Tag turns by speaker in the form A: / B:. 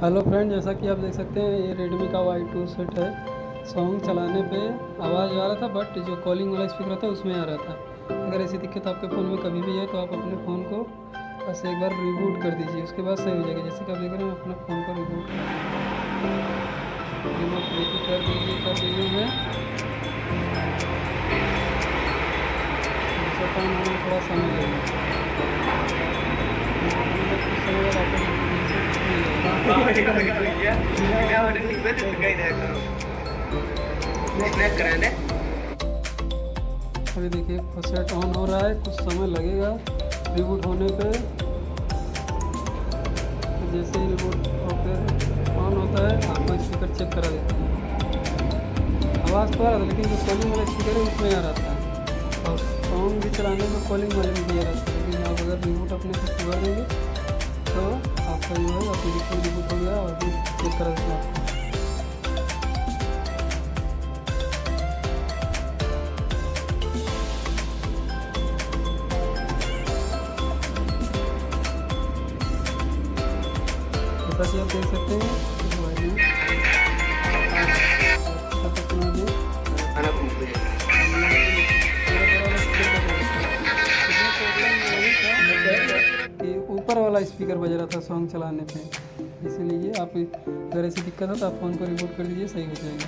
A: Hello friend, जैसा कि आप देख सकते हैं ये रेडमी का Y2 सेट है। सॉन्ग चलाने पे आवाज़ आ रहा था, बट जो कॉलिंग वाला स्पीकर था उसमें आ रहा था। अगर ऐसी दिक्कत आपके फ़ोन में कभी भी है तो आप अपने फ़ोन को बस एक बार रिबूट कर दीजिए, उसके बाद सही हो जाएगा। जैसे कि आप देख रहे हैं, अपने फ़ोन को रिबूट रिमोट कर दीजिए मैं। जैसा काम होने में थोड़ा समय लगेगा, कुछ समय बाद आपको अभी देखिए सेट ऑन हो रहा है, कुछ समय लगेगा रिबूट होने पे। जैसे ही रिबूट होकर ऑन होता है आपको स्पीकर चेक करा देते हैं। आवाज़ तो आ रहा था, लेकिन जो कॉलिंग वाला स्पीकर है उसमें आ रहा था, और सॉन्ग भी चलाने में कॉलिंग वाले में भी आ रहा था। लेकिन आप अगर रिबूट अपने से कर देंगे तो आपका जो है एप्लीकेशन रिबूट हो गया और भी चेक करा देते हैं आपको। जैसा कि आप देख सकते हैं कि ऊपर वाला स्पीकर बज रहा था सॉन्ग चलाने पे। इसीलिए आप अगर ऐसी दिक्कत हो तो आप फ़ोन को रिबूट कर दीजिए, सही हो जाएगा।